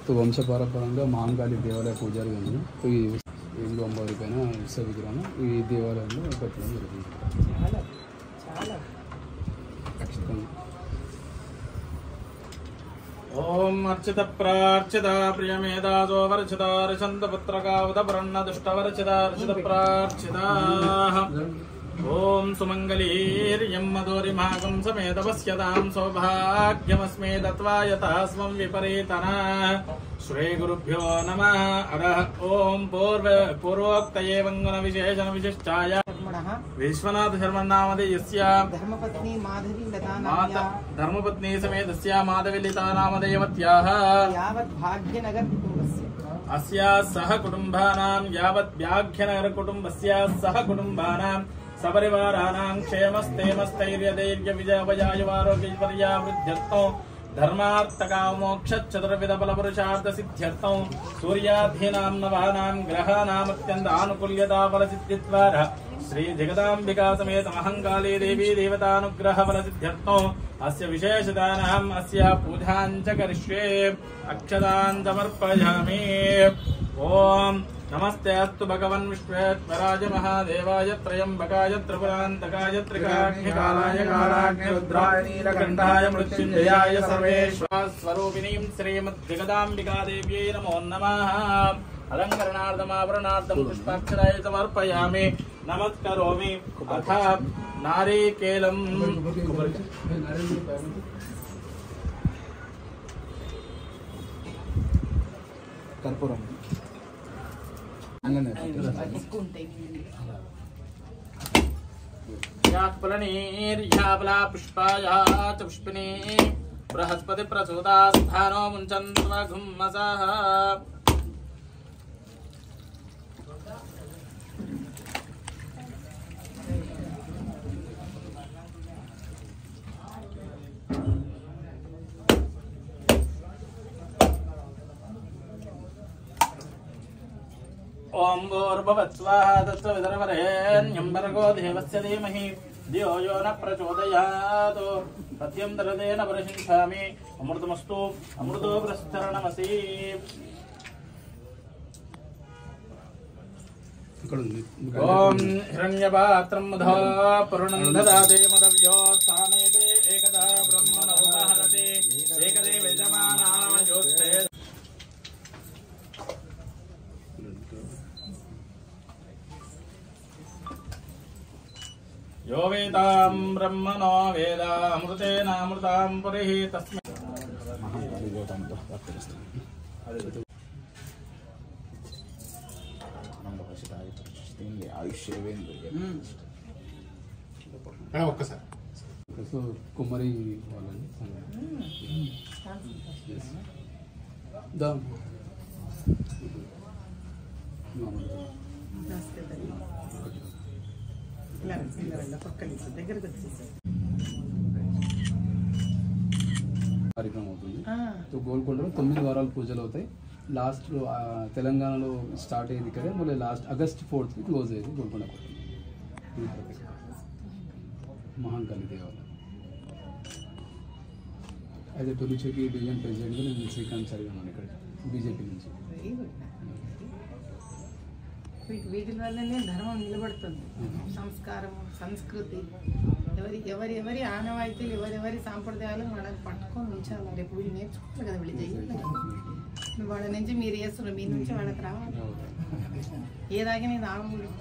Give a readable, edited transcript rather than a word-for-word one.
तो వంశపారంపరంగా మహాంకాళి దేవాలయ పూజారి గాను ఈ 750 రూపాయల ఉత్సవ విగ్రహం ఈ దేవాలయంలో పెట్టడం జరుగుతుంది. చాలా చాలా ఖచ్చితంగా. ఓం అర్చిత ప్రార్చిత ప్రియమేదాజో వర్చిత రిచంద పుత్రకావత బ్రహ్మ దుష్టవర్చిత అర్చిత ప్రార్చిత. ఓం సుమంగళీర్యం మధురిమాగం సమేతపశ్యతాం సౌభాగ్యమస్మే దత్వాయతాస్మం విపరీతన. శ్రీ గురుభ్యో నమః. అరః ఓం పూర్వోక్తయే వంగుణ విశేషణ విశిష్టాయ విశ్వనాథ శర్మన్నామధేయస్య ధర్మపత్ని మాధవి ధర్మపత్ని సమేతస్య మాధవి లతా నామధేయవత్యాః యావత్ భాగ్యనగర్ కుటుంబస్య అస్యాః సహ కుటుంబానాం యావత్ భాగ్యనగర్ కుటుంబస్య సహ కుటుంబానాం సపరివారానాం క్షేమస్థైర్యధైర్య విజయవయాయువారోగ్యైశ్వర్యావృద్ధ్యర్థం ధర్మార్థకామోక్ష చతుర్విధ బల పురుషార్థ సిద్ధ్యర్థం సూర్యాధీనాం నవానాం గ్రహానామత్యంత ఆనుకూల్యతా బల సిద్ధిద్వారా శ్రీ జగదాంబికా సమేత మహంకాళీ దేవీ దేవతానుగ్రహ బల సిద్ధ్యర్థం అస్య విశేషదానాం అస్య పూజాం చ కరిష్యే. అక్షతాం సమర్పయామి. ఓం నమస్తే అస్తు భగవన్ విశ్వేశ్వరాయ మహాదేవాయ త్రయంబకాయ త్రిపురాంతకాయ త్రికాగ్నికాలాయ కాలాగ్నిరుద్రాయ నీలకంఠాయ మృత్యుంజయాయ సర్వేశ్వరస్వరూపిణీం శ్రీమద్జగదాంబికాదేవ్యై నమో నమః. అలంకరణార్థమాభరణార్థం పుష్పాక్షరాయ సమర్పయామి. నమస్కరోమి. అథ నారీకేలం కర్పూరం పుష్పాయా చ పుష్పిణీ బృహస్పతి ప్రసూతా స్థానో ముంచన్వఘుమ్మసః. ఓం భూర్భువస్వాహ తత్సవితుర్వరేణ్యం భర్గో దేవస్య ధీమహి ధియో యో న ప్రచోదయాత్. సత్యం దరదేన పరిశించామి. అమృతమస్తు అమృతో ప్రస్థరణమసి. ఓం హిరణ్యపాత్రం మధా పూర్ణం దదాతే మదవ్యో స్థానేతే ఏకదా బ్రహ్మణోపహరతే ఏకదే యజమానాయోస్తే. यो वेदां ब्रह्मणो वेद अमृतेनामृतां पुरिः तस्मै ఒక్కసారి కుమ్మరి వాళ్ళని కార్యక్రమం అవుతుంది. గోల్కొండలో 9 వారాలు పూజలు అవుతాయి. లాస్ట్ తెలంగాణలో స్టార్ట్ అయ్యింది కదా, మళ్ళీ లాస్ట్ ఆగస్ట్ 4th క్లోజ్ అయ్యేది గోల్కొండ మహాంకాళి దేవాలయం. అయితే తొలిచేకి డివిజన్ ప్రెసిడెంట్గా నేను శ్రీకాంత్ సార్ ఉన్నాను ఇక్కడ బీజేపీ నుంచి. వీటి వల్లనే ధర్మం నిలబడుతుంది. సంస్కారం, సంస్కృతి, ఎవరి ఆనవాయితీలు, ఎవరెవరి సాంప్రదాయాలు వాళ్ళని పట్టుకొని ఉంచాలి. రేపు వీళ్ళు నేర్చుకోవాలి కదా, వీళ్ళు చెయ్యాలి. వాళ్ళ నుంచి మీరు చేస్తున్నారు, మీ నుంచి వాళ్ళకి రావాలి. ఏదాగినా ఇది ఆగకూడదు.